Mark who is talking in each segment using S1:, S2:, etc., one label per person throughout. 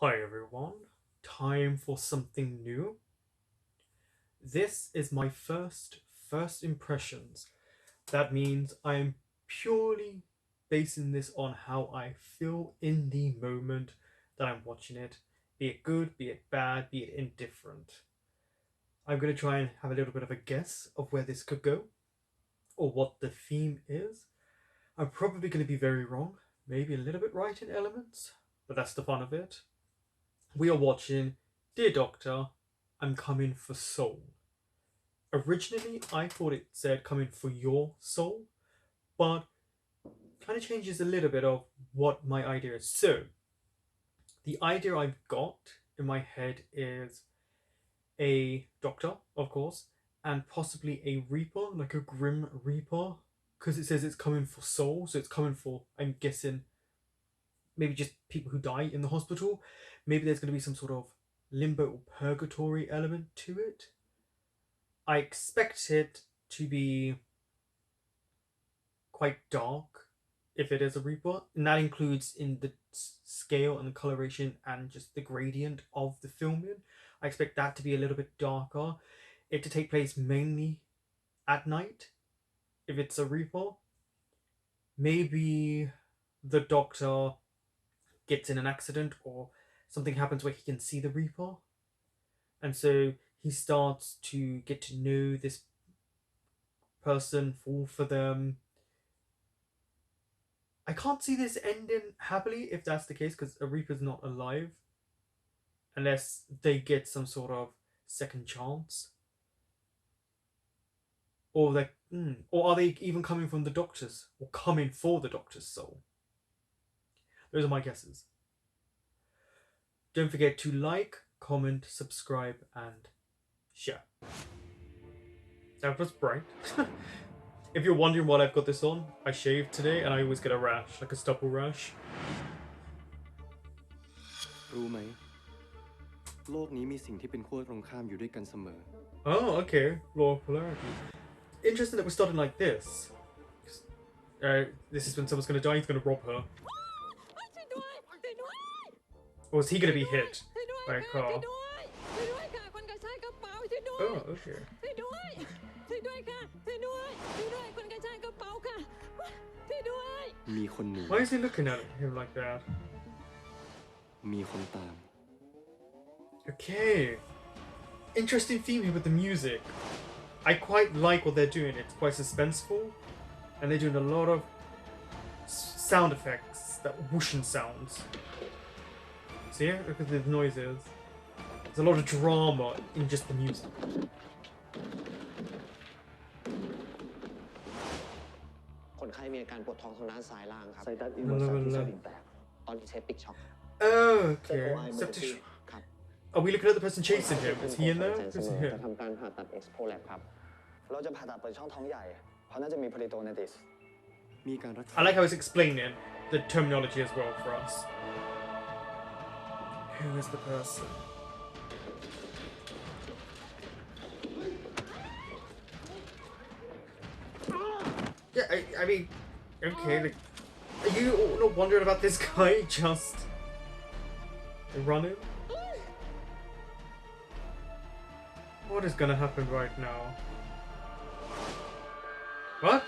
S1: Hi everyone, time for something new. This is my first impressions. That means I'm purely basing this on how I feel in the moment that I'm watching it, be it good, be it bad, be it indifferent. I'm going to try and have a little bit of a guess of where this could go or what the theme is. I'm probably going to be very wrong, maybe a little bit right in elements, but that's the fun of it. We are watching Dear Doctor, I'm coming for soul. Originally, I thought it said coming for your soul, but kind of changes a little bit of what my idea is. So, the idea I've got in my head is a doctor, of course, and possibly a reaper, like a grim reaper, because it says it's coming for soul, so it's coming for, I'm guessing, maybe just people who die in the hospital. Maybe there's going to be some sort of limbo or purgatory element to it. I expect it to be quite dark if it is a Reaper, and that includes in the scale and the coloration and just the gradient of the filming. I expect that to be a little bit darker. It to take place mainly at night if it's a Reaper. Maybe the Doctor gets in an accident or something happens where he can see the Reaper, and so he starts to get to know this person, fall for them. I can't see this ending happily if that's the case, because a Reaper's not alive unless they get some sort of second chance. Or or are they even coming from the Doctor's or coming for the Doctor's soul? Those are my guesses. Don't forget to like, comment, subscribe, and share. That was bright. If you're wondering what I've got this on, I shaved today and I always get a rash, like a stubble rash.
S2: รู้ไหมโลกนี้มีสิ่งที่เป็นขั้วตรงข้ามอยู่ด้วยกันเสมอ
S1: Oh, okay. Law of polarity. Interesting that we're starting like this. This is when someone's going to die, he's going to rob her. Or is he going to be hit by a car? Oh, okay. Why is he looking at him like that?
S2: มีคนตาม
S1: Okay. Interesting theme here with the music. I quite like what they're doing. It's quite suspenseful. And they're doing a lot of sound effects, that whooshing sounds. See, look at the noises. There's a lot of drama in just the music.
S3: คนไข้มีอาการปวดท้องทางด้านซ้ายล่างครับไซตัสอินเวอร์ซัสที่สลิงแตกตอนนี้เซปติกช็อก
S1: Okay. Are we looking at the person chasing him? Is he in there? Who's in
S3: จะ
S1: here?
S3: ทำการผ่าตัดเอ็กซ์โพแลบครับเราจะผ่าตัดเปิดช่องท้องใหญ่เพราะน่าจะมีพริโตไนติส
S2: มีการรักษา
S1: I like how it's explaining the terminology as well for us. Who is the person? Yeah, I mean, okay, like, are you not wondering about this guy just running? What is gonna happen right now? What?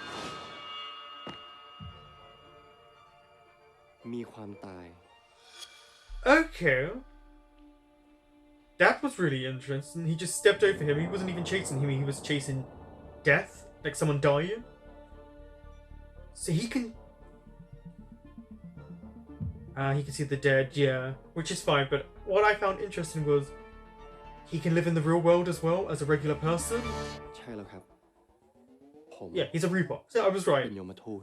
S2: มีความตาย
S1: Okay. That was really interesting. He just stepped over him. He wasn't even chasing him. He was chasing death, like someone dying. So he can... he can see the dead, yeah. Which is fine, but what I found interesting was he can live in the real world as well as a regular person.
S2: ใช่แล้วครับผม
S1: Yeah, he's a Reaper. So I was
S2: เป็
S1: right.
S2: นยมทูต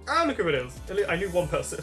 S1: Ah, look who it is. I knew one person.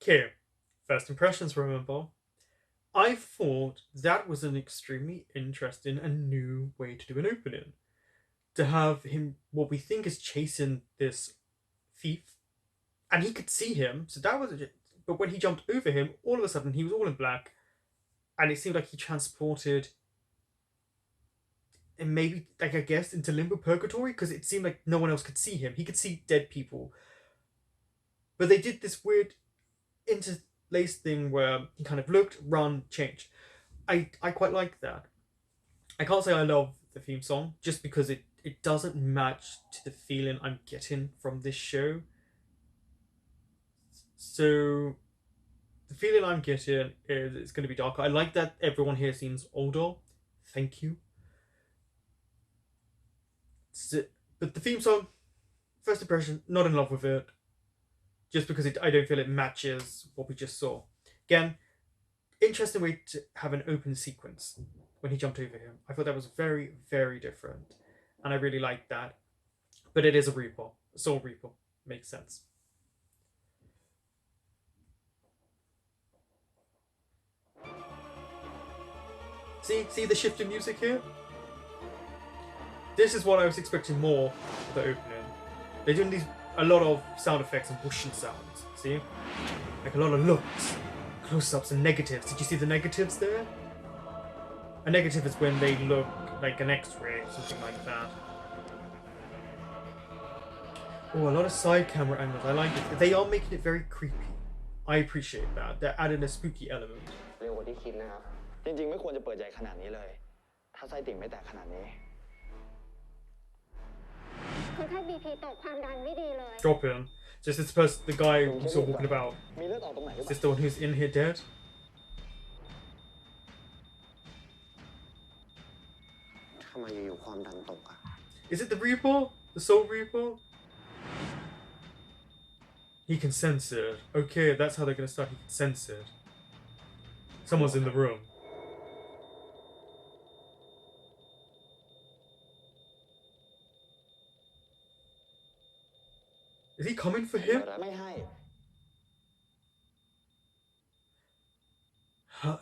S1: Okay, first impressions, remember? I thought that was an extremely interesting and new way to do an opening. To have him, what we think is chasing this thief, and he could see him, so that was it. But when he jumped over him, all of a sudden he was all in black, and it seemed like he transported, and maybe, like, I guess, into limbo purgatory, because it seemed like no one else could see him. He could see dead people. But they did this weird interlaced thing where he kind of looked, run, changed. I quite like that. I can't say I love the theme song, just because it doesn't match to the feeling I'm getting from this show. So the feeling I'm getting is it's going to be darker. I like that everyone here seems older. Thank you. So, but the theme song, first impression, not in love with it. Just because I don't feel it matches what we just saw. Again, interesting way to have an open sequence when he jumped over him. I thought that was very, very different. And I really liked that. But it is a Reaper. A Soul Reaper. Makes sense. See the shift in music here? This is what I was expecting more for the opening. They're doing a lot of sound effects and whooshing sounds. See? Like a lot of looks, close-ups and negatives. Did you see the negatives there? A negative is when they look like an X-ray or something like that. Oh, a lot of side camera angles. I like it. They are making it very creepy. I appreciate that. They're adding a spooky element.
S3: เร็วกว่าที่คิดนะครับจริงๆไม่ควรจะเปิดใหญ่ขนาดนี้เลยถ้าไส้ติ่งไม่แตกขนาดนี้
S4: คนไข้ BP ตกความดันไม่ดีเลย
S1: Drop in. Just this person, the guy we saw walking about.
S3: มีเลือดออกตรงไหนหรือ
S1: Is
S3: เป
S1: this
S3: ล่า
S1: the one who's in here dead?
S3: ทำไมอยู่ๆความดันตกอะ
S1: Is it the Reaper? The Soul Reaper? He can sense it. Okay, that's how they're gonna start. He can sense it. Someone's in the room. Is he coming for him?
S3: ไม่ให้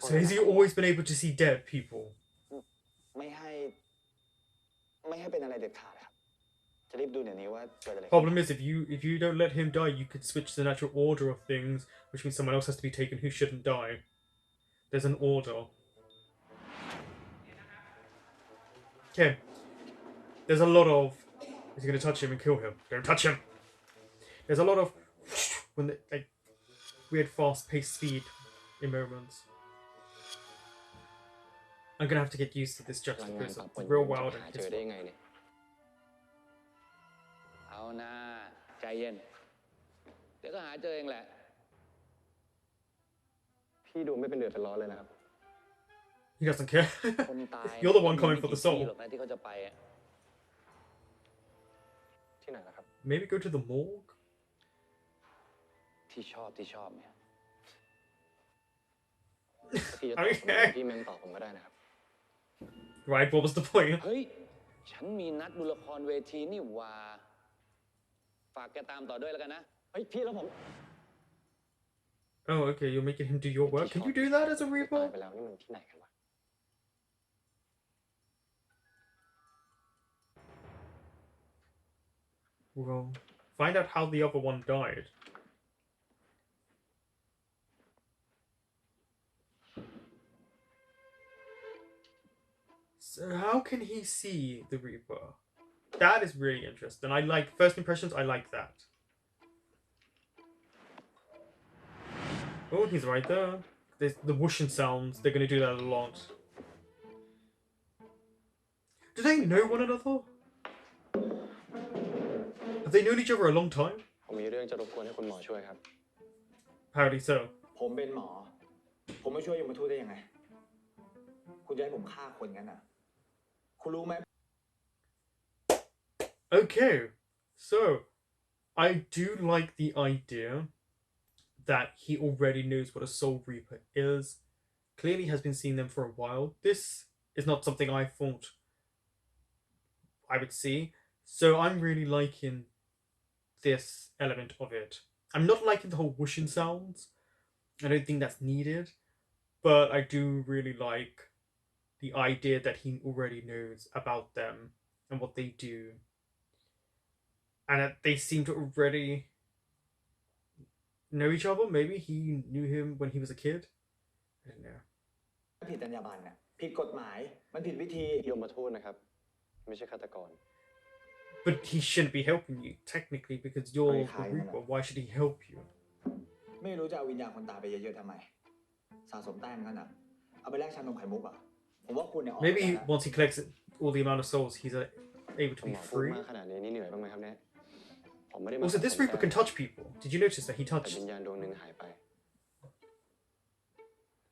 S1: So has he always been able to see dead people?
S3: ไม่ให้เป็นอะไรเด็ดขาดครับจะรีบดูเดี๋ยวนี้ว่าเกิดอะไร
S1: Problem is, if you don't let him die, you could switch the natural order of things, which means someone else has to be taken who shouldn't die. There's an order. Okay. There's a lot of... Is he going to touch him and kill him? Don't touch him! There's a lot of... when they, like, weird fast-paced speed in moments. I'm going to have to get used to this juxtaposition. It's real wild and
S3: เจอได้ยังไงเนี่ยเอานะใจเย็นเดี๋ยวก็หาเจอเองแหละพี่ดูไม่เป็นเดือดเป็นร้อนเลยนะครับ
S1: He doesn't care.
S3: คนตาย
S1: You're the one coming for the soul.
S3: หรอกนะที่เขาจะไปอะที่ไหนล่ะครับ
S1: Maybe go to the morgue?
S3: ที่ชอบเนี่ยพี่จะตอบผมไหมพี่เมมตอบผมก็ได้นะครับ
S1: Right, what was the point?
S3: เฮ้ยฉันมีนัดดูละครเวทีนี่หว่าฝากแกตามต่อด้วยแล้วกันนะเฮ้ยพี่แล้วผม
S1: Oh, okay, you're making him do your work. Can you do that as a
S3: ตาย
S1: Reaper?
S3: ไปแล้วนี่มันที่ไหนกันวะ
S1: Well, find out how the other one died. So how can he see the Reaper? That is really interesting. I like first impressions. I like that. Oh, he's right there. There's the whooshing sounds. They're going to do that a lot. Do they know one another? Have they known each other a long time?
S3: ผมมีเรื่องจะรบกวนให้คุณหมอช่วยครับ
S1: Apparently so.
S5: ผมเป็นหมอ ผมไม่ช่วยยมทูตได้ยังไง คุณจะให้ผมฆ่าคนงั้นน่ะ คุณรู้ไหม
S1: Okay, so I do like the idea that he already knows what a Soul Reaper is. Clearly has been seeing them for a while. This is not something I thought I would see. So I'm really liking this element of it. I'm not liking the whole whooshing sounds, I don't think that's needed, but I do really like the idea that he already knows about them and what they do, and that they seem to already know each other. Maybe he knew him when he was a kid. I don't know.
S5: ผิดจรรยาบรรณน่ะผิดกฎหมายมันผิดวิธี
S2: ยมทูตนะครับ ไม่ใช่ฆาตกร
S1: But he shouldn't be helping you technically because you're the Reaper. Why should he help you?
S5: ไม่รู้จะเอาวิญญาณคนตายไปเยอะๆทำไมสะสมแต้มกันนะเอาไปแลกชานมไข่มุกอ่ะผมว่าคุณเนี่ย
S1: Maybe once he collects all the amount of souls, he's able to
S2: คุณ
S1: be
S2: หมอพูด
S1: free.
S2: มากขนาดนี้นี่เหนื่อยบ้างไหมครับเนี่ยผมไม่ได้มา
S1: Also, this Reaper can touch people. Did you notice that he
S2: แต่
S1: touched?
S2: วิญญาณดวงหนึ่งหายไป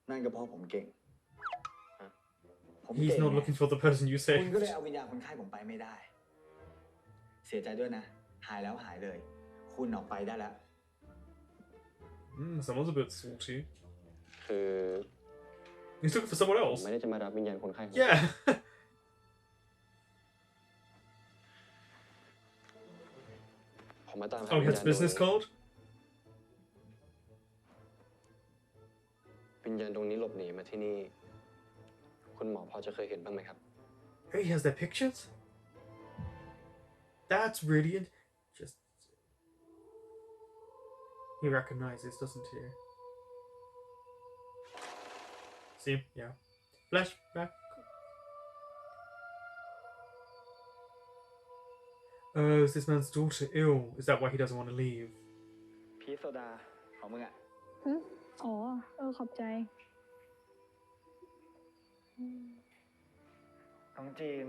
S5: นั่นก็เพราะผมเก่ง
S1: He's not looking for the person you
S5: คุณ
S1: saved.
S5: ก็เลยเอาวิญญาณคนไข้ผมไปไม่ได้ เสียใจด้วยนะหายแล้วหายเลย คุณออกไปได้แล้ว
S1: Someone's a bit salty.
S2: คือ
S1: He's looking for someone
S2: ผม
S1: else.
S2: ไม่ได้จะมารับวิญญาณคนไข้ของ
S1: Yeah.
S2: ผมมาตามหา
S1: Oh,
S2: วิ
S1: he
S2: ญ
S1: has
S2: ญาณ
S1: a
S2: ดวง
S1: business
S2: นี้
S1: card.
S2: วิญญาณดวงนี้หลบหนีมาที่นี่ คุณหมอพอจะเคยเห็นบ้างไหมครับ
S1: Oh, he has their pictures. That's really just. He recognizes, doesn't he? See, yeah. Flashback. Oh, is this man's daughter ill? Is that why he doesn't want to leave?
S5: พีชโซดาของมึงอ่ะ
S6: อ๋อ ขอบใจ
S5: น้องจีน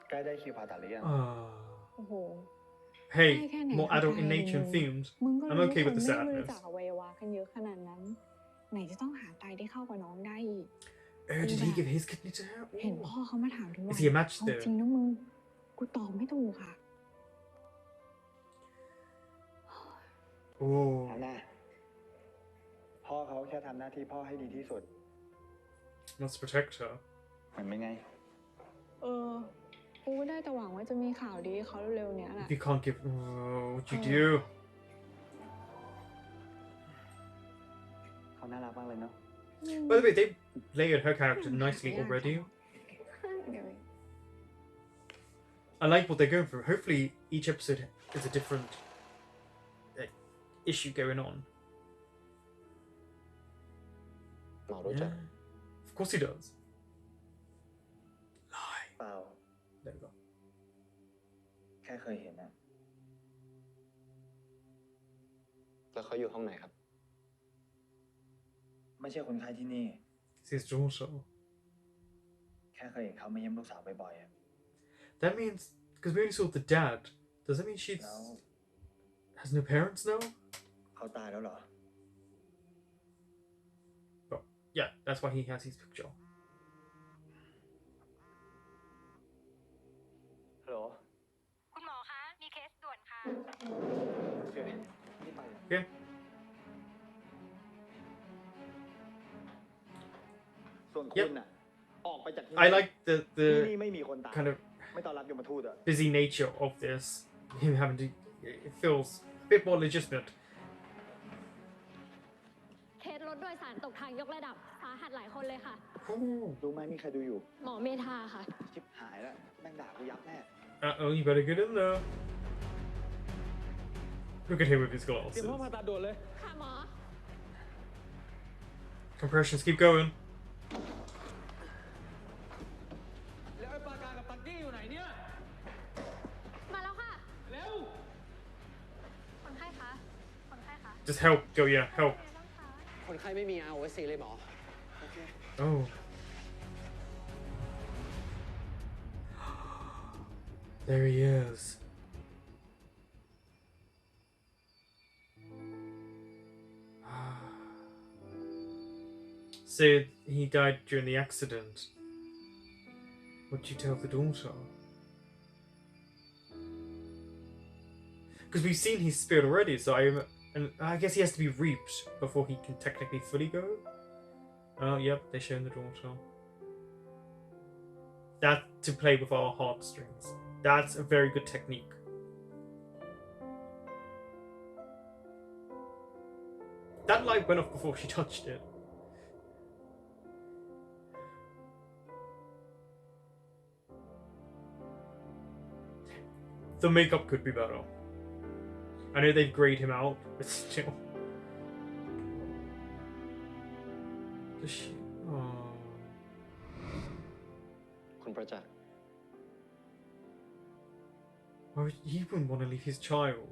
S5: ใกล้ได้คิวผ่าตัดหรือยัง
S6: โอ้โห
S1: Hey,
S6: ใกล้แค่ไหน
S1: more
S6: เข้า
S1: adult
S6: ใจ
S1: in nature
S6: มึง
S1: themed.
S6: มึงก็
S1: I'm
S6: รู้
S1: okay
S6: ค
S1: with
S6: น
S1: the
S6: ไม่บริ
S1: sadness.
S6: จาคอวัยวะกันเยอะขนาดนั้น ไหนจะต้องหาไตที่เข้ากับน้องได้อีก
S1: Oh, did he give his kidney to her?
S6: เห็นพ่อเขามาถามทุกวัน
S1: Is he a match
S6: เอา
S1: there?
S6: จริงนะมึง กูตอบไม่ถูกค่ะ
S1: Oh.
S5: เอาหน้าพ่อเขาแค่ทำหน้าที่พ่อให้ดีที่สุด
S1: Wants to protect her.
S5: เหมือนไม่ไง
S6: กูก็ได้แต่หวังว่าจะมีข่าวดีให้เขาเร็วๆเนี้ยแหละ
S1: If you can't give. Oh, what you do?
S5: เขาน่ารักมากเลยเนาะ
S1: By the way, they layered her character nicely already. I like what they're going for. Hopefully, each episode is a different issue going on.
S2: หมอรู้จัก
S1: Of course he does. Lie.
S5: เปล่า
S1: There we go.
S5: แค่เคยเห็นนะ
S2: แล้วเขาอยู่ห้องไหนครับ
S5: ไม่ใช่คนไข้ที่นี่
S1: It's his daughter.
S5: แค่เคยเห็นเขามาเยี่ยมลูกสาวบ่อยๆอะ
S1: That means because we only saw the dad. Does that mean she
S5: แล้ว
S1: has no parents now?
S5: เขาตายแล้วเหรอ
S1: Oh, yeah, that's why he has his picture.
S5: ฮัลโหล
S4: คุณหมอคะ มีเคสด่วนค่ะ
S5: โอเคนี่ไป
S1: Okay.
S5: ส่วนคุณน่ะ ออกไปจากที่
S1: I like
S5: ที่
S1: the
S5: นี่ไม่มีคนตาย
S1: kind of
S5: ไม่ต้อนรับยมทูตอะ
S1: busy nature of this. Him having to. It feels a bit more legitimate.
S4: เคสรถโดยสารตกทางยกระดับ สาหัสหลายคนเลยค่ะ
S1: Ooh.
S5: รู้ไหมมีใครดูอยู่
S4: หมอเมธาค่ะ
S5: ชิบหายแล้วแม่งด่ากูยับแน่
S1: Uh-oh, you better get in there. Look at him with his
S3: เตรียม
S1: glasses.
S3: ห้องผ่าตัดด่วนเลย
S4: ค่ะหมอ
S1: Compressions, keep going.
S3: แล้วไอ้ปากกากับตักกี้อยู่ไหนเนี่ย
S4: มาแล้วค่ะ
S3: เร็ว
S4: คนไข้คะ คนไข้คะ
S1: Just help, go, yeah, help.
S4: เป็นไงบ้างคะ
S3: คนไข้ไม่มี ROSC เลยหมอ
S1: Oh. There he is. So he died during the accident. What'd you tell the daughter? Because we've seen his spirit already, so I guess he has to be reaped before he can technically fully go. Oh, yep, they're showing the daughter. That to play with our heartstrings. That's a very good technique. That light went off before she touched it. The makeup could be better. I know they've grayed him out, but still. Does she? Oh.
S2: คุณประจักษ์
S1: Why would he wouldn't want to leave his child?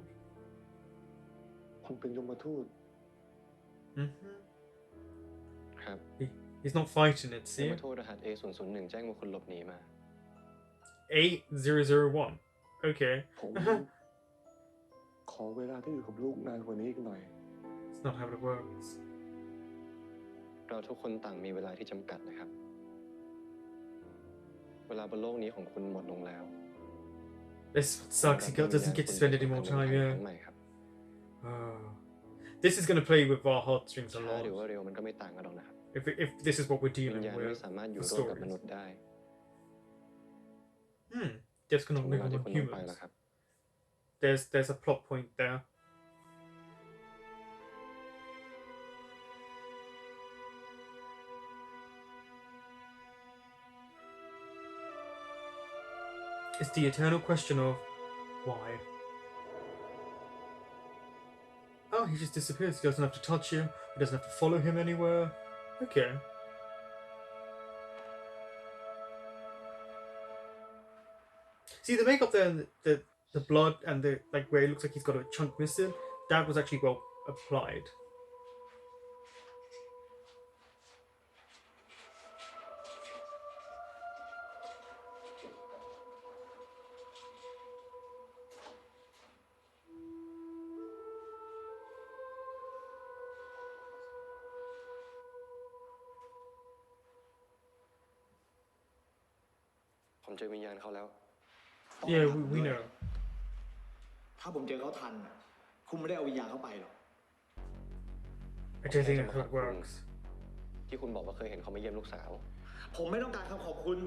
S7: ผมเป็นยมทูต
S2: ครับ
S1: He's not fighting it,
S2: ย
S1: see?
S2: มทูตรหัส A001 แจ้งว่าคุณหลบหนีมา
S1: 8001. Okay.
S7: ผมขอเวลาที่อยู่กับลูกนานกว่านี้อีกหน่อย
S1: It's not how it works.
S2: เราทุกคนต่างมีเวลาที่จำกัดนะครับ เวลาบนโลกนี้ของคุณหมดลงแล้ว
S1: This sucks. He doesn't get to spend any more time, yeah.
S2: ใหม่ครับ
S1: This is going to play with our heartstrings a
S2: ช้าหรือ
S1: lot.
S2: ว่าเร็วมันก็ไม่ต่างกันหรอกนะครับ
S1: If this is what we're
S2: วิ
S1: dealing
S2: ญญาณไม่
S1: with,
S2: สามารถอยู่
S1: the
S2: ร่วมกับมนุษ
S1: stories.
S2: ย์ได้
S1: Just
S2: ถึ
S1: gonna
S2: งเว
S1: live
S2: ลาที่
S1: among
S2: คุณต้องไป
S1: humans.
S2: แล้วครับ
S1: There's a plot point there. It's the eternal question of why. Oh, he just disappears. He doesn't have to touch you. He doesn't have to follow him anywhere. Okay. See, the makeup there, and the blood, and the like where it looks like he's got a chunk missing. That was actually well applied.
S2: ผมเจอวิญญาณเขาแล้ว
S1: Yeah, we know.
S5: ถ้าผมเจอเขาทันน่ะคุณไม่ได้เอาวิญญาณเข้าไปหรอก
S1: I don't think that's how it works.
S2: ที่คุณบอกว่าเคยเห็นเขามาเยี่ยมลูกสาว
S5: ผมไม่ต้องการคำขอบคุณ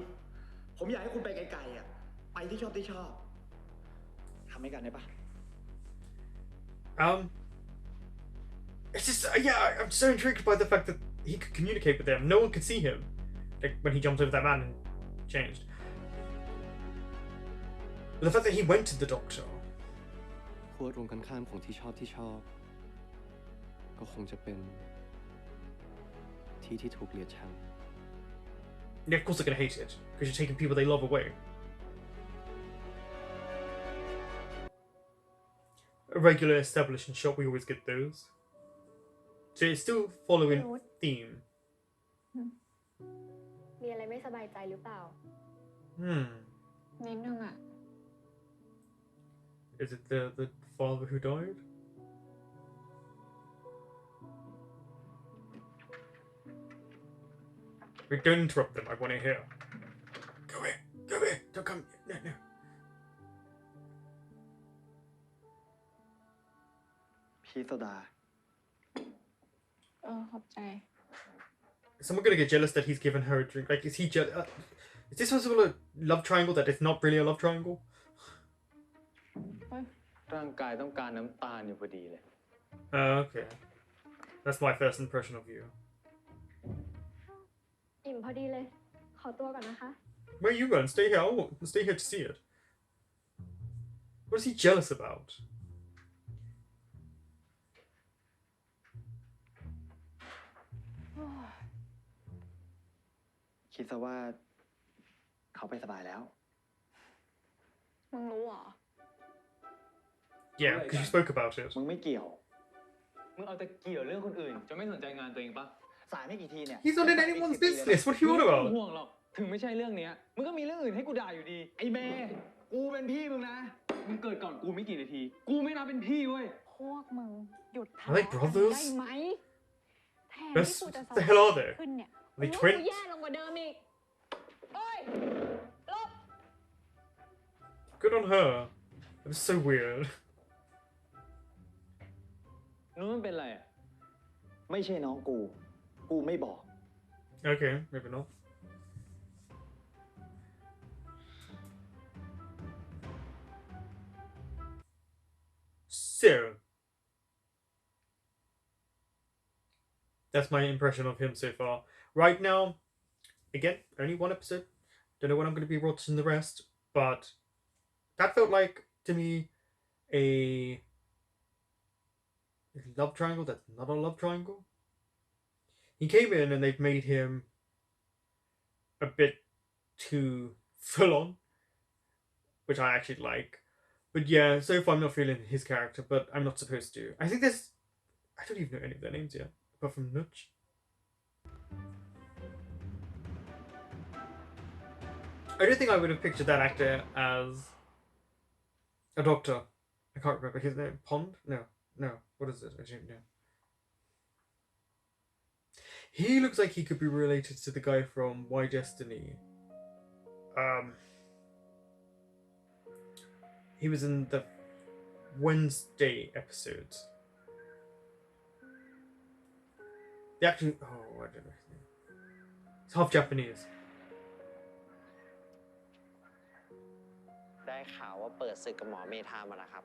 S5: ผมอยากให้คุณไปไกลๆอ่ะ ไปที่ชอบทำให้กันได้ปะ
S1: It's just yeah, I'm so intrigued by the fact that he could communicate with them. No one could see him, like when he jumped over that man and changed. But the fact that he went to the doctor.
S2: ขั้วตรงกันข้ามของที่ชอบ ก็คงจะเป็นที่ถูกเกลียดชัง
S1: Yeah, of course they're gonna hate it because you're taking people they love away. A regular establishing shot, we always get those. So it's still following theme.
S4: มีอะไรไม่สบายใจหรือเปล่า
S6: นิดนึงอ่ะ
S1: Is it the father who died? Wait, don't interrupt them. I want to hear. Go away. Go away. Don't come. No.
S5: พี่โซดา
S6: ขอบใจ
S1: Is someone gonna get jealous that he's given her a drink? Like, is he is this supposed to be a love triangle that is not really a love triangle?
S3: ร่างกายต้องการน้ำตาลอยู่พอดีเลย
S1: Okay. That's my first impression of you.
S4: อิ่มพอดีเลย ขอตัวก่อนนะคะ
S1: Where are you going? Stay here. I'll stay here to see it. What is he jealous about?
S5: คิดซะว่าเขาไปสบายแล้ว
S6: มึงรู้เหรอ
S1: Yeah, because you spoke about it.
S5: มึงไม่เกี่ยว
S3: มึงเอาแต่เกี่ยวเรื่องคนอื่นจะไม่สนใจงานตัวเองปะ
S5: สายไม่กี่ทีเนี่ย
S1: He's not in anyone's business. What are you on
S3: ไม่
S1: about?
S3: ห่วงหรอก ถึงไม่ใช่เรื่องเนี้ยมึงก็มีเรื่องอื่นให้กูด่าอยู่ดี ไอ้เมย์กูเป็นพี่มึงนะ มึงเกิดก่อนกูไม่กี่นาที กูไม่นับเป็นพี่เว้ย
S6: พวกมึงหยุดทะ
S1: Are they
S6: เลาะกัน
S1: brothers?
S6: ได้ไหมแทน
S1: Best-
S6: ที่กูจะส
S1: what the hell are they?
S6: ขึ้นเนี่ย
S1: Are they
S4: กู
S1: twins?
S4: แย่ลงกว่าเดิมอีกเอ้ยลบ
S1: Good on her. That was so weird.
S3: นู้นมันเป็นไรอ่ะ
S5: ไม่ใช่น้องกู กูไม่บอก
S1: Okay, maybe not. So, That's my impression of him so far. Right now, again, only one episode. Don't know when I'm going to be watching the rest, but that felt like, to me, a love triangle that's not a love triangle. He came in and they've made him a bit too full on, which I actually like. But yeah, so far I'm not feeling his character, but I'm not supposed to. I think there's... I don't even know any of their names yet, apart from Nutch. I don't think I would have pictured that actor as a doctor. I can't remember his name. Pond? No. What is it? I don't know. He looks like he could be related to the guy from Why Destiny. He was in the Wednesday episodes. The actor... Oh, I don't know his name. He's half Japanese.
S8: ได้ข่าวว่าเปิดศึกกับหมอเมธามาแล้วครับ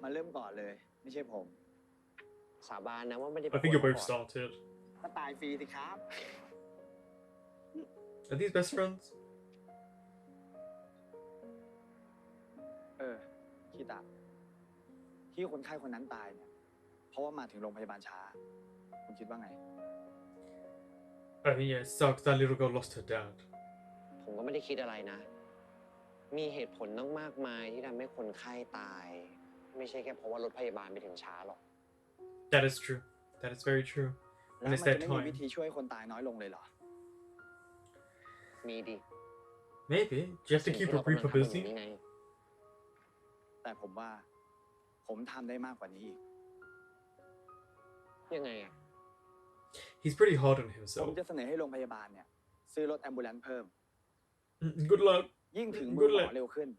S5: มาเริ่มก่อนเลย ไม่ใช่ผม
S8: สาบานนะว่าไม่ได้
S1: I think you're both started.
S5: ก็ตายฟรีสิครับ
S1: Are these best friends?
S5: คิดอ่ะที่คนไข้คนนั้นตายเนี่ย เพราะว่ามาถึงโรงพยาบาลช้า คุณคิดว่าไง
S1: I mean, yeah, it sucks that little girl lost her dad.
S8: ผมก็ไม่ได้คิดอะไรนะ มีเหตุผลต้องมากมายที่ทำให้คนไข้ตาย ไม่ใช่แค่เพราะว่ารถพยาบาลไปถึงช้าหรอก
S1: That is true. That is very true.
S5: แล้ว
S1: And
S5: มัน
S1: it's
S5: จะ
S1: that
S5: ไม่มีวิ
S1: time.
S5: ธีช่วยคนตายน้อยลงเลยเหรอ
S8: มีดิ
S1: Maybe. Do you have to keep a reaper busy?
S8: นี่ไง
S5: แต่ผมว่า ผมทำได้มากกว่านี้อีก
S8: ยังไงอ่ะ
S1: He's pretty hard on
S5: ผม
S1: himself.
S5: จะเสนอให้โรงพยาบาลเนี่ย ซื้อรถแอมบูเลนซ์เพิ่ม
S1: Good luck.
S5: ยิ่งถึงมือหมอเร็วขึ้น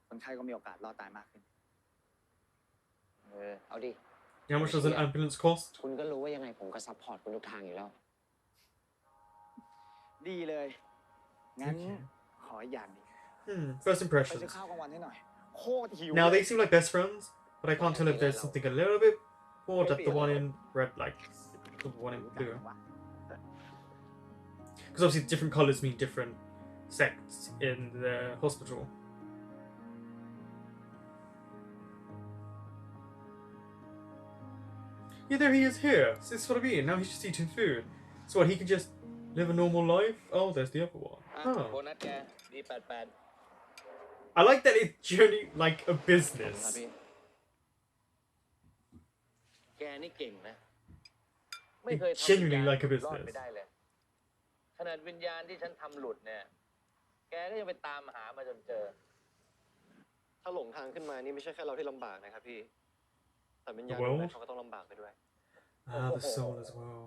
S5: คนไข้ก็มีโอกาสรอดตายมากขึ้น
S8: เอาดิ
S1: How much does an ambulance cost?
S8: คุณก็รู้ว่ายังไงผมก็ซัพพอร์ตคุณทุกทางอยู่แล้ว
S5: ดีเลย งั้น
S1: Okay.
S5: ขออีกอย่างหนึง
S1: First
S5: ไป
S1: impressions.
S5: ซื้อข้าวกลางวันให้หน่อย โคตรหิว
S1: Now they seem like best friends, but I can't tell if there's something a little bit more that the one in red, like the one in blue. Because obviously different colors mean different sects in the hospital. Yeah, there he is here. So this is what I mean. Now he's just eating food. So what, he can just live a normal life? Oh, there's the other one.
S8: โบนัสแกดี88
S1: I like that it's generally like a
S8: ครับ
S1: business.
S8: พี่ แกนี่เก่งนะ ไม่เคย
S1: It's
S8: ทำ
S1: genuinely like a
S8: รอด
S1: business.
S8: ไม่ได้เลย ขนาดวิญญาณที่ฉันทำหลุดเนี่ย แกก็ยังไปตามหามาจนเจอ
S2: ถ้าหลงทางขึ้นมานี่ไม่ใช่แค่เราที่ลำบากนะครับพี่ แต่วิญญาณ
S1: Well.
S2: นั้นเขาก็ต้องลำบากไปด้วย
S1: Ah, the soul as well.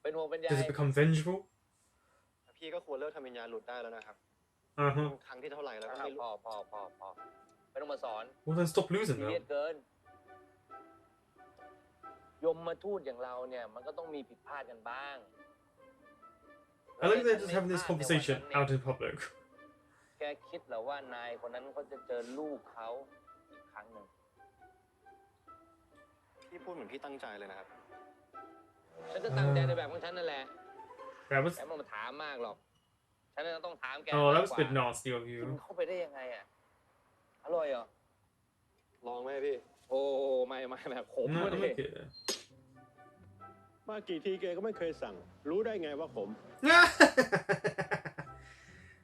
S8: เป็นห่วงเป็นใย
S1: Does it become vengeful?
S2: พี่ก็ควรเลิกทำวิญญาณหลุดได้แล้วนะครับ
S1: Uh-huh.
S2: ครั้งที่เท่าไหร่แล้วก็ไม่รู้
S8: พอไม่ต้องมาสอน
S1: Well, then stop losing
S8: ซีเรีย
S1: them.
S8: สเกิน ยมมาทูตอย่างเราเนี่ย มันก็ต้องมีผิดพลาดกันบ้าง
S1: I like that they're just having this conversation out in public.
S8: แกคิดเหรอว่านายคนนั้นเขาจะเจอลูกเขาอีกครั้งหนึ่ง
S2: พี่พูดเหมือนพี่ตั้งใจเลยนะครับ
S8: ฉันก็ตั้งใจในแบบของฉันนั่นแหละ
S1: That was
S8: แกไม่มาถามมากหรอก ฉันน่ะต้องถามแก
S1: oh, that was
S8: มาก
S1: a
S8: ก
S1: bit
S8: ว่า
S1: nasty of
S8: กิน
S1: you.
S8: เข้าไปได้ยังไงอ่ะ อร่อยเหรอ
S2: ลองไหมพี่
S8: โอ้ไม่แบบขม
S1: No,
S8: เล
S1: I
S8: ย
S1: like it.
S9: มากี่ทีแกก็ไม่เคยสั่ง รู้ได้ไงว่าขม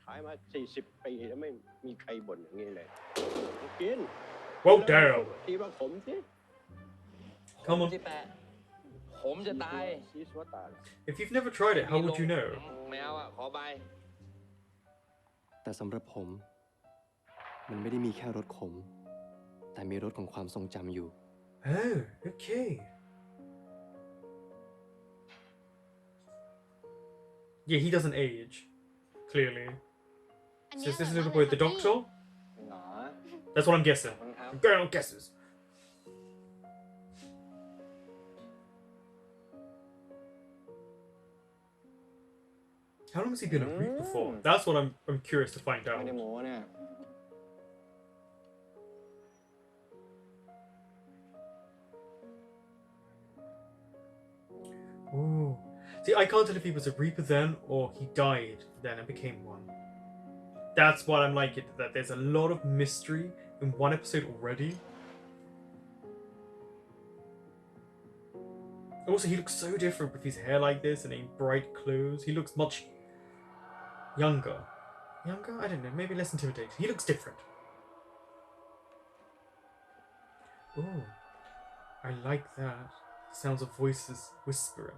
S9: ขายมา 40 ปีแล้วไม่มีใครบ่นอย่างนี้เลย กิน
S1: Well, damn.
S9: ทีว่าขมสิ
S1: Come on.
S8: ที่แปะขมจะตาย
S9: ซีซัวตาย
S1: If you've never tried it, how would you know?
S8: ไม่เอาอ่ะ ขอใบ
S2: แต่สำหรับผม มันไม่ได้มีแค่รสขม แต่มีรสของความทรงจำอยู่
S1: Oh, okay. Yeah, he doesn't age. Clearly.
S4: อัน
S1: So
S4: เนี้ย
S1: is this
S4: อ
S1: little
S4: ร่อย
S1: boy the
S4: มากเลย
S1: doctor?
S5: หนอ
S1: That's what I'm guessing.
S8: ขอบคุณครับ
S1: I'm going on guesses. How long has he been a Greek before? That's what I'm curious to find
S5: ไม่ได้
S1: out.
S5: โม้เนี่ย
S8: อ
S1: See, I can't tell if he was a Reaper then or he died then and became one. That's what I'm liking, that there's a lot of mystery in one episode already. Also, he looks so different with his hair like this and in bright clothes. He looks much younger. Younger? I don't know, maybe less intimidating. He looks different. Oh, I like that. Sounds of voices whispering.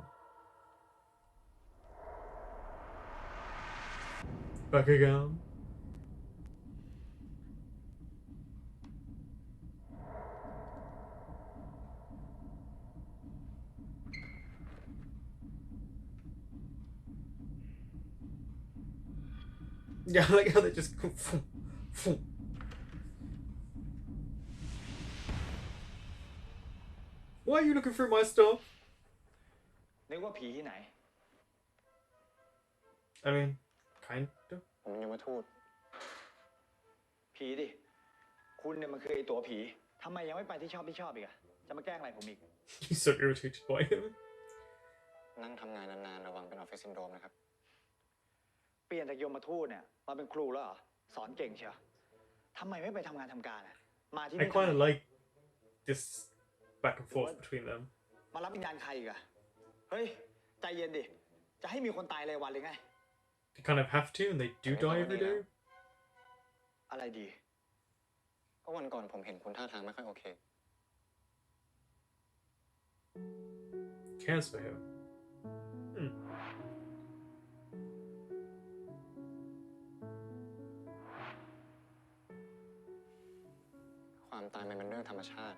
S1: Back again. Yeah, I like how they just go. Why are you looking through my stuff?
S5: นึกว่าผีที่ไหน
S1: I mean, kind of.
S8: ผมยังมาทูต
S5: ผีดิ คุณเนี่ยมันคือไอตัวผีทำไมยังไม่ไปที่ชอบอีกอะจะมาแกล้งอะไรผมอีก
S1: He's so irritated by him.
S8: นั่งทำงานนานๆระวังเป็นออฟฟิศซินโดรมนะครับ
S5: เปลี่ยนจากยมทูตเนี่ยมาเป็นครูแล้วเหรอ สอนเก่งเชียวทำไมไม่ไปทำงานทำการอะมาที่
S1: I
S5: นี่
S1: kind of like this back and forth between them.
S5: มารับวิญญาณใครอีกอะเฮ้ย ใจเย็นดิ จะให้มีคนตายรายวันเลยไง
S1: They kind of have to, and they do die every day.
S5: อะไรดี
S8: ก็วันก่อนผมเห็นคุณท่าทางไม่ค่อยโอเค
S1: Cares for him. Hmm.
S8: ความตายมันเป็นเรื่องธรรมชาติ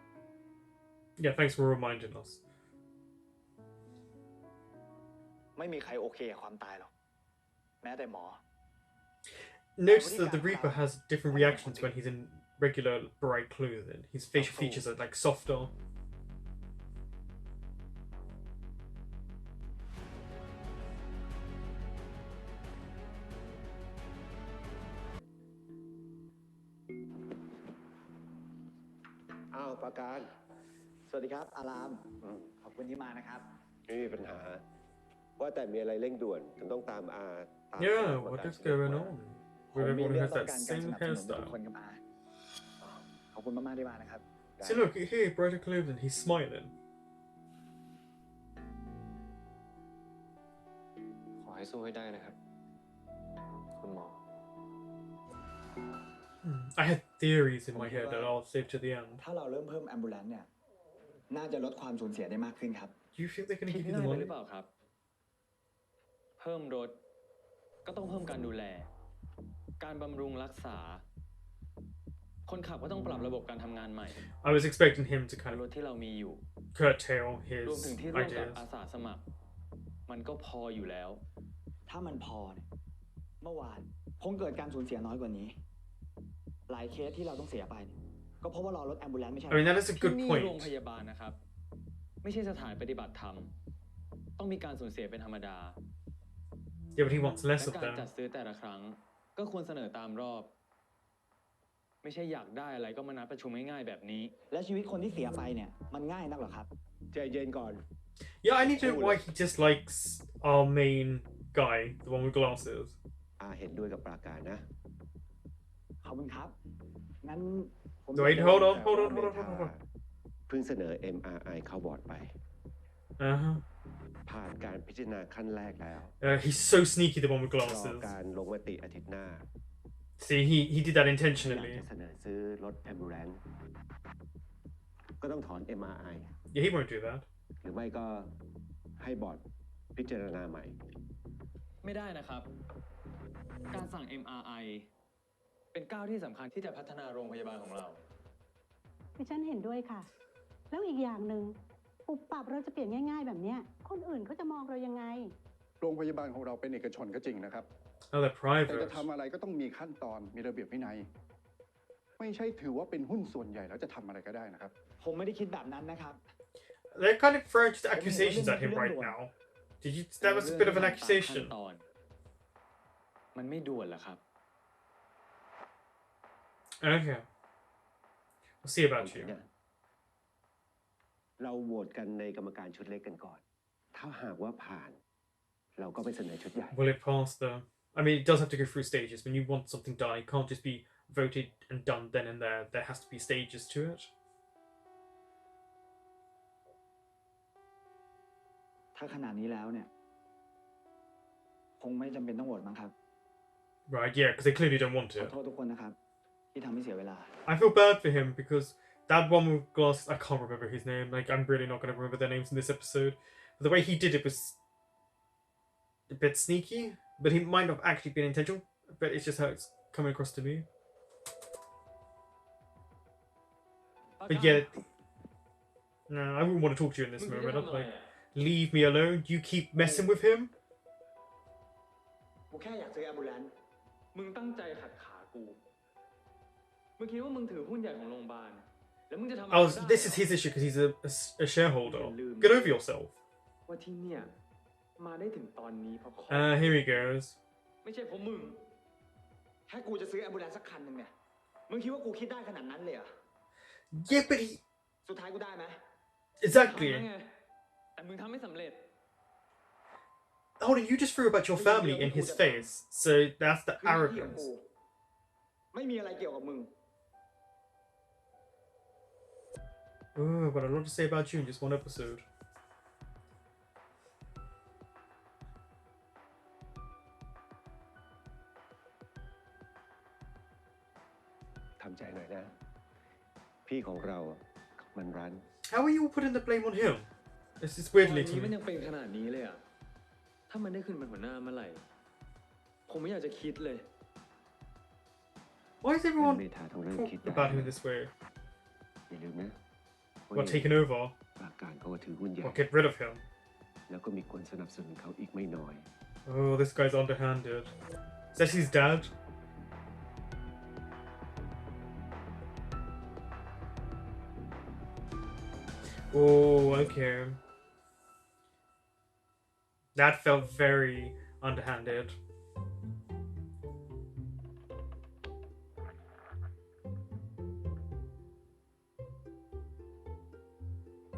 S1: Yeah, thanks for reminding us.
S5: ไม่มีใครโอเคกับความตายหรอกแม้แต่หมอ
S1: Notice that the Reaper has different reactions when he's in regular bright clothing. His facial features are like softer.
S9: อ้าวประการ
S5: สวัสดีครับ อาราม ขอบคุณที่มานะครับ
S9: ไม่มีปัญหา ว่าแต่มีอะไรเร่งด่วนฉันต้องตามอาตาม
S1: Yeah,
S9: ประ
S1: what
S9: กาศ
S1: is going on?
S5: ผม
S1: With
S5: มี
S1: everyone
S5: เรื่
S1: who
S5: อง
S1: has
S5: ต้อง
S1: that
S5: การการส
S1: same
S5: นับสนุนทุก
S1: hairstyle.
S5: คนกับอาขอบคุณมากๆที่มานะครับ
S1: See, look, here, brighter clothing, he's smiling.
S2: ขอให้สู้ให้ได้นะครับ คุณหมอ
S1: I had theories in my head that I'll save to the end.
S5: ถ้าเราเริ่มเพิ่มแอมบูเลนซ์เนี่ย น่าจะลดความสูญเสียได้มากขึ้นครับ
S1: Do you think they're going to
S3: คิด
S1: give you the
S3: ง่ายไป
S1: money?
S3: หรือเปล่าครับ เพิ่มรถ ก็ต้องเพิ่มการดูแล การบำรุงรักษา คนขับก็ต้องปรับระบบการทำงานใหม่
S1: I was expecting him to kind
S3: ร
S1: of
S3: ถที่เรามีอยู่
S1: curtail
S3: รวม
S1: his
S3: ถึงที่ร่วมกับ
S1: ideas.
S3: อาสาสมัคร มันก็พออยู่แล้ว
S5: ถ้ามันพอเนี่ย เมื่อวานคงเกิดการสูญเสียน้อยกว่านี้ หลายเคสที่เราต้องเสียไปเนี่ยก็เพราะว่ารอรถแอมบูเลนซ์ไม่ใช่
S1: I mean, that is a
S3: ที่
S1: good
S3: นี่
S1: point.
S3: โรงพยาบาลนะครับ ไม่ใช่สถานปฏิบัติธรรม ต้องมีการสูญเสียเป็นธรรมดา
S1: Yeah, but he wants
S3: และ
S1: less of
S3: การจัด
S1: them.
S3: ซื้อแต่ละครั้ง ก็ควรเสนอตามรอบ ไม่ใช่อยากได้อะไรก็มานัดประชุมง่ายๆแบบนี้
S5: และชีวิตคนที่เสียไปเนี่ย มันง่ายนักเหรอครับ
S9: ใจเย็นก่อน
S1: Yeah, I need to know why he dislikes our main guy, the one with glasses.
S9: อาเห็นด้วยกับปราการนะ
S5: ขอบคุณครับ งั้นผม
S1: Wait,
S5: จะ
S1: hold on,
S9: แต่
S1: hold
S9: ว่า
S1: on,
S9: เม
S1: hold on,
S9: ธา
S1: hold on.
S9: เพิ่งเสนอ MRI เข้าบอร์ดไป
S1: Uh-huh.
S9: ผ่านการพิจารณาขั้นแรกแล้ว
S1: He's so sneaky, the one with
S9: รอ
S1: glasses.
S9: การลงมติอาทิตย์หน้า
S1: See, he did that
S9: อยาก
S1: intentionally.
S9: จะเสนอซื้อรถแอมบูเลนซ์ก็ต้องถอน MRI
S1: Yeah, he won't do that.
S9: หรือไม่ก็ให้บอร์ดพิจารณาใหม่
S3: ไม่ได้นะครับ การสั่ง MRI เป็นก้าวที่สำคัญที่จะพัฒนาโรงพยาบาลของเรา
S10: ดิฉันเห็นด้วยค่ะ แล้วอีกอย่างหนึ่งปุบปับเราจะเปลี่ยนง่ายๆแบบเนี้ยคนอื่นเขาจะมองเรายังไง
S11: โรงพยาบาลของเราเป็นเอกชนก็จริงนะครับ
S1: Oh, they're
S11: แต่
S1: private.
S11: จะทำอะไรก็ต้องมีขั้นตอนมีระเบียบวินัย ไม่ใช่ถือว่าเป็นหุ้นส่วนใหญ่แล้วจะทำอะไรก็ได้นะครับ
S5: ผมไม่ได้คิดแบบนั้นนะครับ
S1: They're kind of throwing just accusations at him right now. Did you? That was a bit of an accusation.
S3: ขั้นตอนมันไม่ด่วนเหรอครับ
S1: Okay. We'll see about you.
S9: เราโหวตกันในกรรมการชุดเล็กกันก่อน ถ้าหากว่าผ่าน
S2: เราก็ไปเสนอชุดใหญ่
S1: Will it pass though? I mean, it does have to go through stages. When you want something done, it can't just be voted and done then and there. There has to be stages to it.
S5: ถ้าขนาดนี้แล้วเนี่ย คงไม่จำเป็นต้องโหวตมั้งครับ
S1: Right, yeah, because they clearly don't want
S5: ขอ
S1: it.
S5: โทษทุกคนนะครับ ที่ทำให้เสียเวลา
S1: I feel bad for him because that one with glasses, I can't remember his name. Like, I'm really not going to remember their names in this episode. But the way he did it was a bit sneaky, but he might not have actually been intentional. But it's just how it's coming across to me. But yeah, no, I wouldn't want to talk to you in this moment. I'm like, leave me alone. You keep messing with him.
S5: กูแค่อยากซื้อแอมบูเลนซ์
S3: มึงตั้งใจขัดขากู มึงคิดว่ามึงถือหุ้นใหญ่ของโรงพยาบาล แล้วมึงจะทำอะไร
S1: Oh,
S3: ได้
S1: this is his issue because he's a shareholder. Get over yourself.
S3: ว่าที่เนี่ยมาได้ถึงตอนนี้เพราะ
S1: Here he goes.
S3: ไม่ใช่เพราะมึง
S5: แค่กูจะซื้อแอมบูเลนซ์สักคันหนึ่งเนี่ย มึงคิดว่ากูคิดได้ขนาดนั้นเลยเหรอ
S1: Yeah, but he...
S5: สุดท้ายกูได้ไหม
S1: Exactly.
S3: ทำไงแต่มึงทำไม่สำเร็จ
S1: Hold on, you just threw about your family in his face. So that's the
S5: คือหน้าที่ของ
S1: arrogance.
S5: กู ไม่มีอะไรเกี่ยวกับมึง
S1: Oh, but a lot to say about you in just one episode.
S2: ทำใจหน่อยนะ พี่ของเรามันรัน
S1: How are you all putting the blame on him? This is
S3: ต
S1: weirdly
S3: อน
S1: to
S3: นี้มัน
S1: me.
S3: ยังเป็นขนาดนี้เลยอ่ะ ถ้ามันได้ขึ้นเป็นหัวหน้าเมื่อไหร่ ผมไม่อยากจะคิดเลย
S1: Why is everyone
S2: เมธาต้องเริ่มคิด
S1: talking about him in this way?
S2: อย่าลืมนะ
S1: What, taken over?
S2: ปราการเขาก็ถือหุ้นใหญ่
S1: Or get rid of him?
S2: แล้วก็มีคนสนับสนุนเขาอีกไม่น้อย
S1: Oh, this guy's underhanded. Is that his dad? Oh, okay. That felt very underhanded.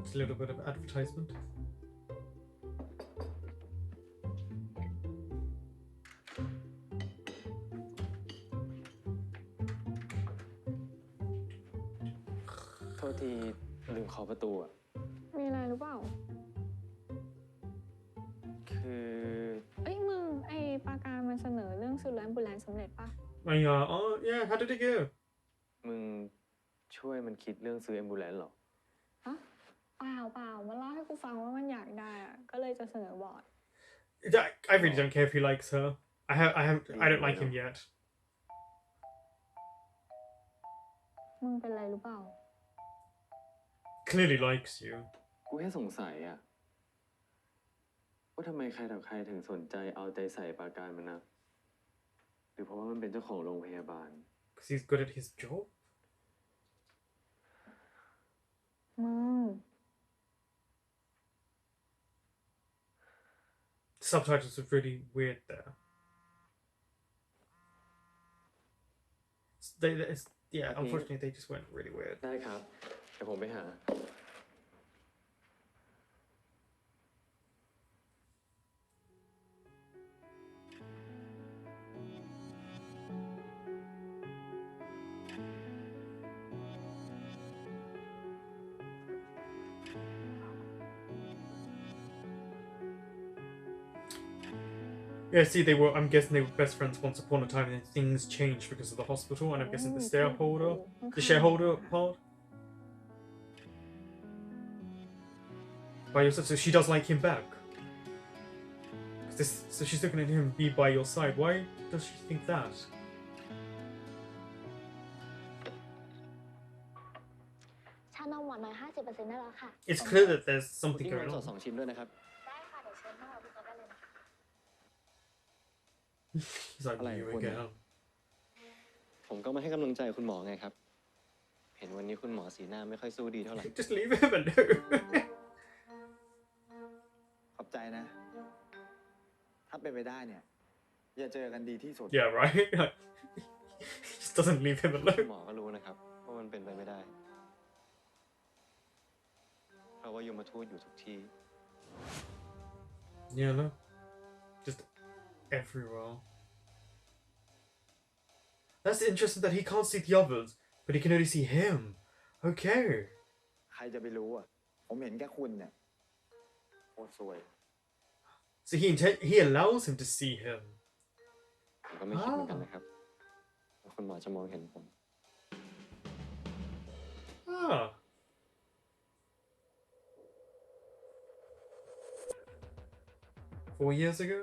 S1: Just a little bit of advertisement.
S3: โทษทีลืมเคาะประตูอ่ะ
S6: มีอะไรหรือเปล่า
S3: คือ
S6: เอ้ยมึงไอ้ปาการมันเสนอเรื่องซื้อแอมบูเลนซ์สำเร็จปะ
S1: Oh, yeah, how did it go?
S3: มึงช่วยมันคิดเรื่องซื้อแอมบูเลนซ์เหรอ
S6: ฮะเปล่ามันเล่าให้กูฟังว่ามันอยากได้อะก็เลยจะเสนอบอร์ด
S1: I really don't care if he likes her. I don't like him yet.
S6: มึงเป็นไรหรือเปล่า
S1: Clearly likes you.
S3: กูแค่สงสัยอะว่าทำไมใครต่อใครถึงสนใจเอาใจใส่ปราการมันนะ หรือเพราะว่ามันเป็นเจ้าของโรงพยาบาล
S1: Because he's good at his job?
S6: มึง
S1: Subtitles are really weird there. Yeah,
S3: Okay.
S1: unfortunately, they just went really weird.
S3: ได้ครับ เดี๋ยวผมไปหา
S1: Yeah, see, I'm guessing they were best friends once upon a time, and then things changed because of the hospital, and I'm guessing the shareholder part. By your side, so she does like him back. So she's looking at him be by your side. Why does she think that?
S4: ชานมหวานน้อย 50% ได้แล้วค่ะ
S1: It's clear that there's
S3: คุ
S1: something
S3: กกิ้งน
S1: going
S3: มสด
S1: on.
S3: 2 ชิ้นด้วยนะครับ
S4: ได้ค่ะ เดี๋ยวเชิญเข้ามาพี่โต๊ะได้เลยนะคะ
S1: He's like,
S3: Hello,
S1: you
S3: Gordon.
S1: again.
S3: ผมก็มาให้กำลังใจคุณหมอไงครับ เห็นวันนี้คุณหมอสีหน้าไม่ค่อยสู้ดีเท่าไหร่
S1: Just leave him alone.
S5: ขอบใจนะ ถ้าเป็นไปได้เนี่ย อย่าเจอกันดีที่สุด
S1: Yeah, right? He just doesn't leave him
S3: คุณ
S1: alone.
S3: หมอก็รู้นะครับว่ามันเป็นไปไม่ได้ เพราะว่ายมทูตอยู่ทุกที่
S1: Yeah, no. Just everywhere. That's interesting that he can't see the others, but he can only see him. Okay.
S5: ใครจะไปรู้อ่ะ ผมเห็นแค่คุณเนี่ยโคตรสวย
S1: So he allows him to see him.
S2: ผมก็ไม่คิดเหมือนกันนะครับว่าคุณหมอจะมองเห็นผม
S1: Ah. Four years ago?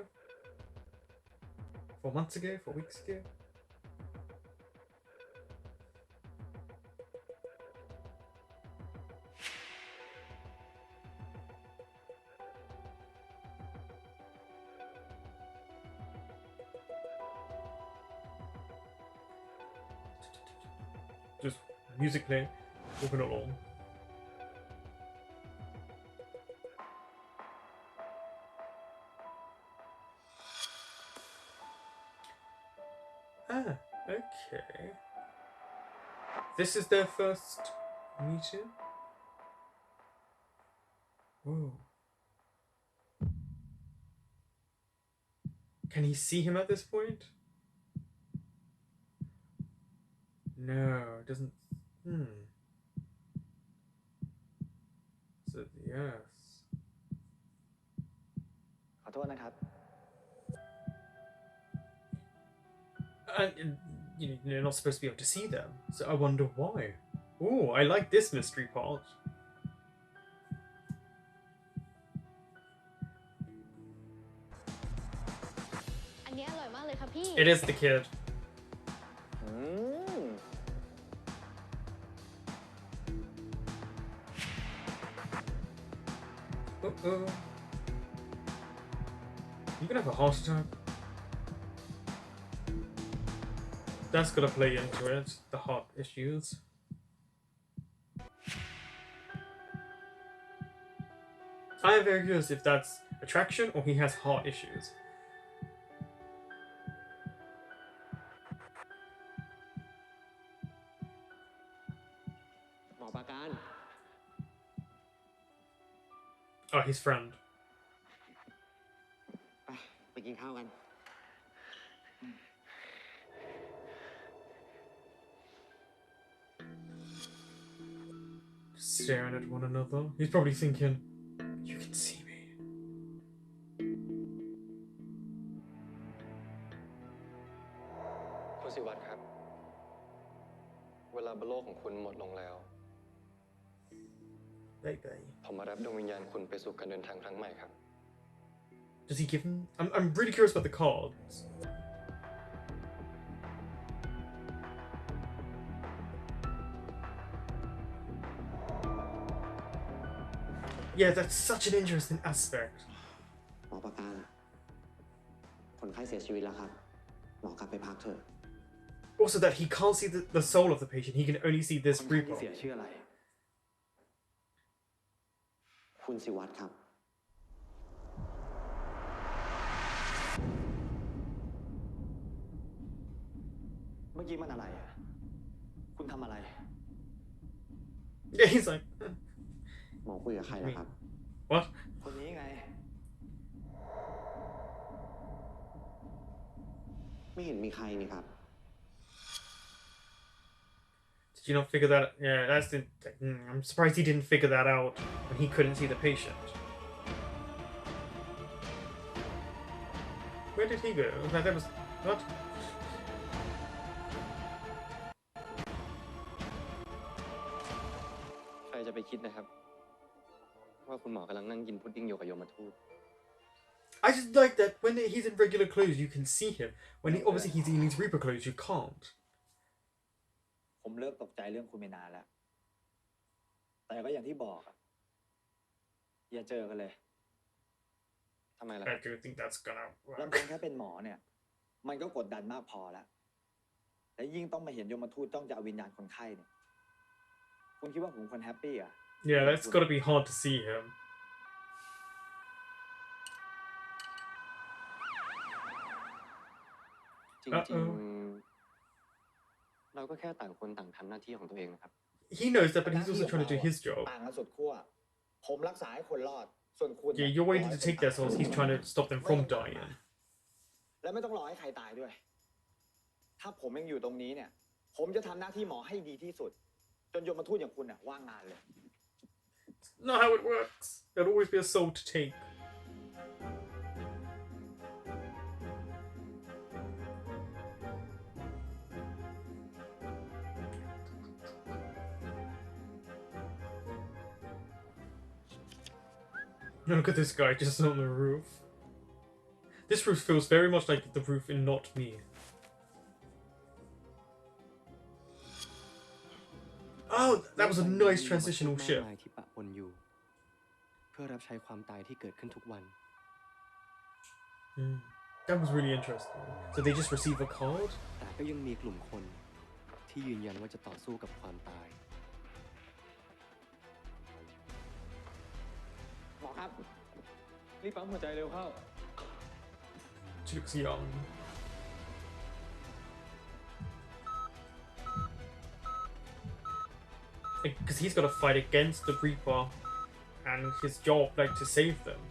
S1: 4 months ago? 4 weeks ago? Just music playing, moving along. Ah, okay. This is their first meeting? Whoa. Can he see him at this point? No, it doesn't. So, yes.
S5: ขอโทษนะครับ
S1: And you're not supposed to be able to see them, so I wonder why. Oh, I like this mystery part.
S4: อันนี้อร่อยมากเลยค่ะพี่
S1: It is the kid. Uh-oh. You gonna have a heart attack? That's gonna play into it, the heart issues. I am very curious if that's attraction or he has heart issues. Oh, his friend.
S8: ไปกินข้าวกัน
S1: Staring at one another. He's probably thinking, you can see me.
S2: คุณศิวัตรครับ เวลาบนโลกของคุณหมดลงแล้ว
S1: Baby.
S2: ผมมารับดวงวิญญาณคุณไปสู่การเดินทางครั้งใหม่ครับ
S1: Does he give him? I'm really curious about the cards. Yeah, that's such an interesting aspect.
S8: หมอประการคนไข้เสียชีวิตแล้วครับ หมอกลับไปพักเถอะ
S1: Also, that he can't see the soul of the patient, he can only see this
S5: คนไข้ที่
S1: reaper.
S5: เสียชื่ออะไร
S8: คุณศิวัตรครับ
S5: เมื่อกี้มันอะไรอ่ะ คุณทำอะไร
S1: Yeah, he's like,
S8: หมอคุยกับใครแล้วครับ
S1: what?
S5: คนนี้ไง
S8: ไม่เห็นมีใครนี่ครับ
S1: Did you not figure that? Yeah, that's the. I'm surprised he didn't figure that out when he couldn't see the patient. Where did he go? That was what?
S2: ใครจะไปคิดนะครับ ว่าคุณหมอกำลังนั่งกินพุดดิ้งอยู่กับยมทูต
S1: I just like that when he's in regular clothes, you can see him. When obviously he's in his Reaper clothes, you can't.
S5: ผมเลิกตกใจเรื่องคุณไปนานแล้ว แต่ก็อย่างที่บอกอะอย่าเจอกันเลย
S2: ทำไมล่ะ
S1: I don't think that's gonna
S5: ลำ
S1: work.
S5: พังแค่เป็นหมอเนี่ย มันก็กดดันมากพอแล้ว และยิ่งต้องมาเห็นยมทูตจ้องจะเอาวิญญาณคนไข้เนี่ย คุณคิดว่าผมคนแฮปปี้อ่ะ
S1: Yeah, that's gotta be hard to see him.
S2: จริงๆ เราก็แค่ต่างคนต่างทำหน้าที่ของตัวเองนะครับ
S1: He knows that, but he's also trying to do his job.
S5: ต่างกันสุดขั้ว ผมรักษาให้คนรอด ส่วนคุณ
S1: Yeah, you're waiting to take their souls. He's trying to stop them from dying.
S5: และไม่ต้องรอให้ใครตายด้วย ถ้าผมยังอยู่ตรงนี้เนี่ย ผมจะทำหน้าที่หมอให้ดีที่สุด จนยมทูตอย่างคุณน่ะว่างงานเลย
S1: It's not how it works. There'll always be a soul to take. Look at this guy just on the roof. This roof feels very much like the roof in Not Me. Oh, that was a nice transitional ship.
S2: ที่ปะปนอยู่ เพื่อรับใช้ความตายที่เกิดขึ้นทุกวัน
S1: That was really interesting. So they just receive a card?
S2: แต่ก็ยังมีกลุ่มคนที่ยืนยันว่าจะต่อสู้กับความตาย
S3: หมอครับ รีบปั๊มหัวใจเร็วเข้า
S1: She looks young. Because he's got to fight against the Reaper, and his job, like, to save them.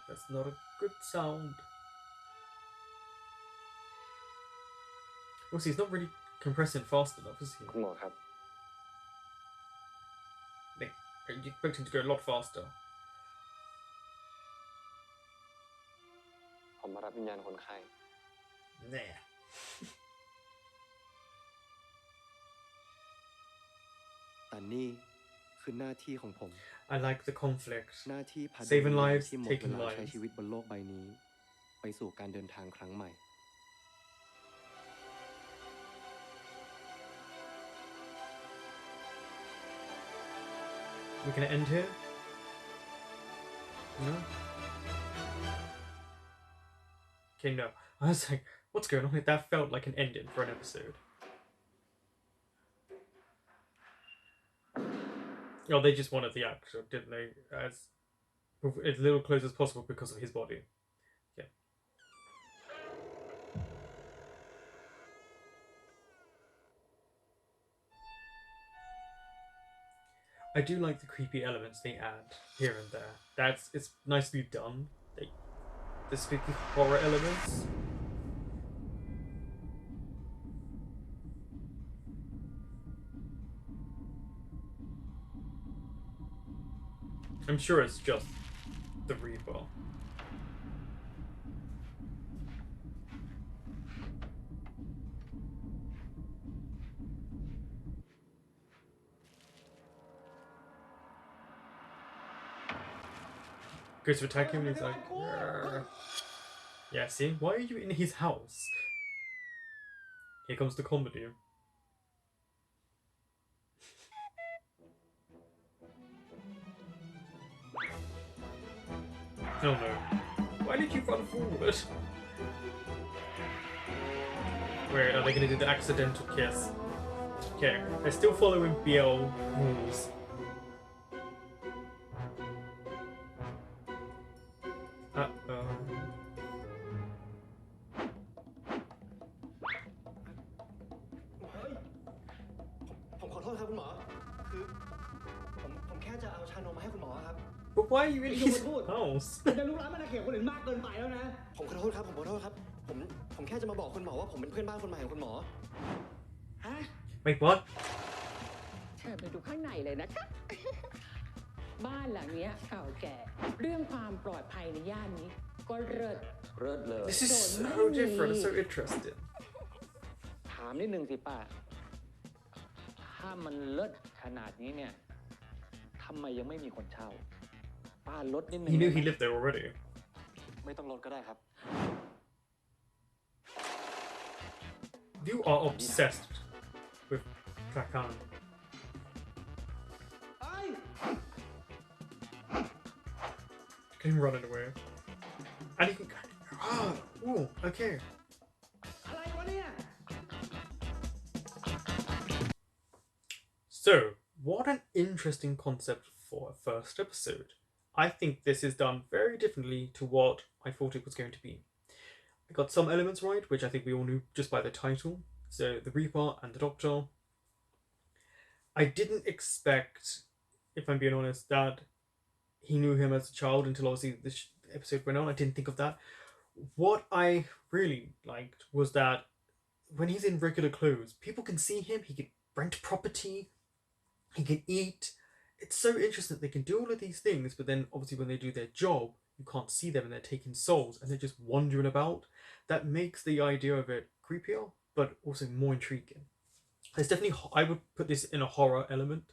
S1: That's not a good sound. Also, he's not really compressing fast enough, is he?
S2: คุณหมอครับ
S1: You expect him to go a lot faster.
S2: ผมมารับวิญญาณคนไข้
S1: Nah.
S2: แต่นี่คือหน้าที่ของผม
S1: I like the conflict.
S2: หน้าที่พา
S1: Saving lives,
S2: ที่หมด
S1: taking
S2: เวลาใช้
S1: lives.
S2: ชีวิตบนโลกใบนี้ ไปสู่การเดินทางครั้งใหม่
S1: We can end here? No? Okay, no. I was like, what's going on here? That felt like an ending for an episode. Oh, they just wanted the actor, didn't they? As little close as possible because of his body. Yeah. I do like the creepy elements they add here and there. It's nicely done. The spooky horror elements. I'm sure it's just the Reaper. Goes to attack him and he's like, "Grr." Yeah, see? Why are you in his house? Here comes the comedy. Oh no. Why did you run forward? Wait, are they gonna do the accidental kiss? Okay, they're still following BL rules. Uh-oh.
S5: ผมขอโทษครับคุณหมอ คือผมแค่จะเอาชานมมาให้คุณหมอครับ
S1: But why are you in his house?
S5: คุณจะลุกล้ำอาณาเขตคนอื่นมากเกินไปแล้วนะ ผมขอโทษครับ ผมขอโทษครับ ผมแค่จะมาบอกคุณหมอว่าผมเป็นเพื่อนบ้านคนใหม่ของคุณหมอ ฮะ
S1: Wait, what?
S12: เชิญไปดูข้างในเลยนะคะ บ้านหลังเนี้ยเก่าแก่ เรื่องความปลอดภัยในย่านนี้ ก็เลิศ
S3: เลิศเลย
S1: This is so different, it's so interesting.
S3: ถามนิดนึงสิป้า ถ้ามันเลิศขนาดนี้เนี่ย ทำไมยังไม่มีคนเช่า ป้าลดนิดนึง
S1: He knew he lived there already.
S2: ไม่ต้องลดก็ได้ครับ
S1: You are obsessed with Krakan. Look at him running away. And he can... Ah! Ooh, okay. So, what an interesting concept for a first episode. I think this is done very differently to what I thought it was going to be. I got some elements right, which I think we all knew just by the title. So the Reaper and the Doctor. I didn't expect, if I'm being honest, that he knew him as a child until obviously the episode went on. I didn't think of that. What I really liked was that when he's in regular clothes, people can see him. He can rent property. He can eat. It's so interesting that they can do all of these things, but then obviously when they do their job, you can't see them and they're taking souls and they're just wandering about. That makes the idea of it creepier, but also more intriguing. There's definitely, I would put this in a horror element.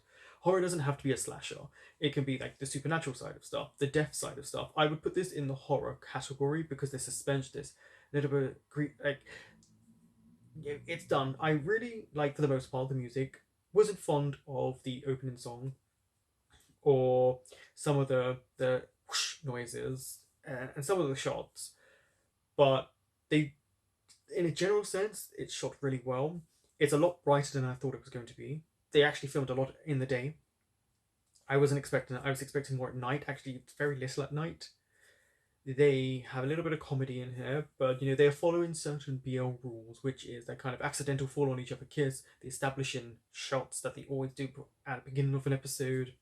S1: Horror doesn't have to be a slasher. It can be like the supernatural side of stuff, the death side of stuff. I would put this in the horror category because there's suspense, this little bit of like it's done. I really like, for the most part, the music. Wasn't fond of the opening song or some of the whoosh noises and some of the shots, but they, in a general sense, it's shot really well. It's a lot brighter than I thought it was going to be. They actually filmed a lot in the day. I wasn't expecting it. I was expecting more at night. Actually, it's very little at night. They have a little bit of comedy in here, but you know, they're following certain BL rules, which is that kind of accidental fall on each other kiss, the establishing shots that they always do at the beginning of an episode.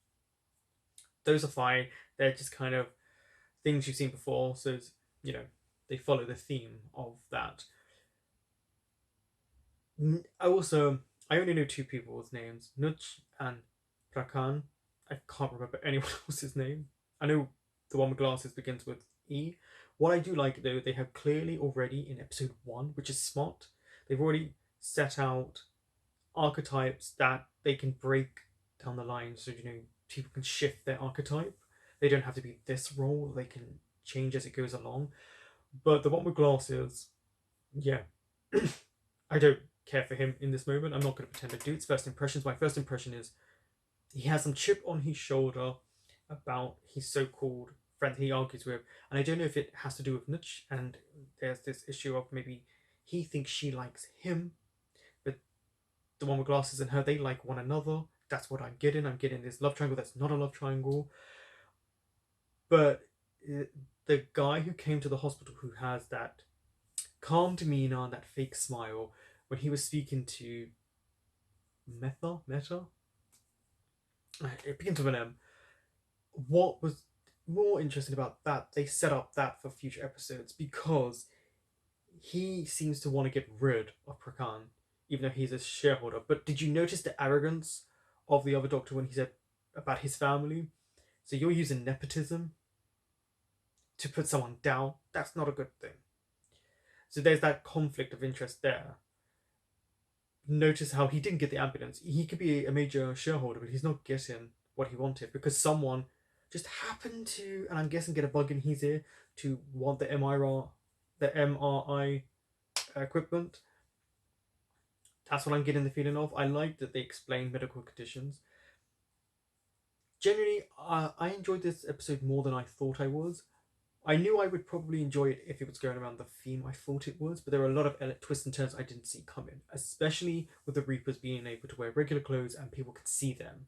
S1: Those are fine. They're just kind of things you've seen before, so you know, they follow the theme of that. I only know two people's names, Nuch and Prakan. I can't remember anyone else's name. I know the one with glasses begins with E. What I do like, though, they have clearly already in episode 1, which is smart, they've already set out archetypes that they can break down the line, so you know, people can shift their archetype. They don't have to be this role, they can change as it goes along. But the one with glasses, yeah. I don't care for him in this moment. I'm not going to pretend I do. It's first impressions. My first impression is he has some chip on his shoulder about his so-called friend he argues with, and I don't know if it has to do with Nutch, and there's this issue of maybe he thinks she likes him, but the one with glasses and her, they like one another. That's what I'm getting. I'm getting this love triangle that's not a love triangle. But the guy who came to the hospital, who has that calm demeanor and that fake smile, when he was speaking to Meta, it begins with an M. What was more interesting about that, they set up that for future episodes because he seems to want to get rid of Prakan, even though he's a shareholder. But did you notice the arrogance of the other Doctor when he said about his family? So you're using nepotism to put someone down. That's not a good thing. So there's that conflict of interest there. Notice how he didn't get the ambulance. He could be a major shareholder, but he's not getting what he wanted because someone just happened to, and I'm guessing, get a bug in his ear to want the MRI equipment. That's what I'm getting the feeling of. I like that they explain medical conditions. Generally, I enjoyed this episode more than I thought I was. I knew I would probably enjoy it if it was going around the theme I thought it was, but there were a lot of twists and turns I didn't see coming, especially with the Reapers being able to wear regular clothes and people could see them.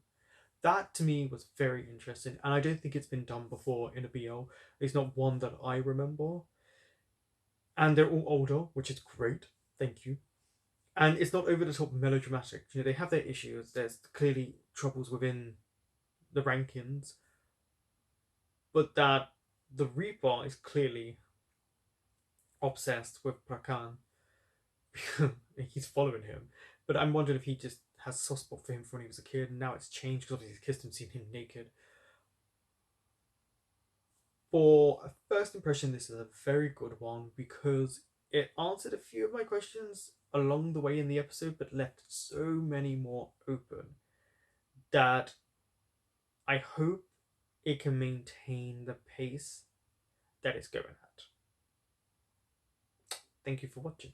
S1: That to me was very interesting, and I don't think it's been done before in a BL. It's not one that I remember. And they're all older, which is great. Thank you. And it's not over the top melodramatic. You know, they have their issues. There's clearly troubles within the rankings, but that the Reaper is clearly obsessed with Prakan. He's following him. But I'm wondering if he just has a soft spot for him from when he was a kid, and now it's changed because he's kissed him, seen him naked. For a first impression, this is a very good one because it answered a few of my questions along the way in the episode, but left so many more open that I hope it can maintain the pace that it's going at. Thank you for watching.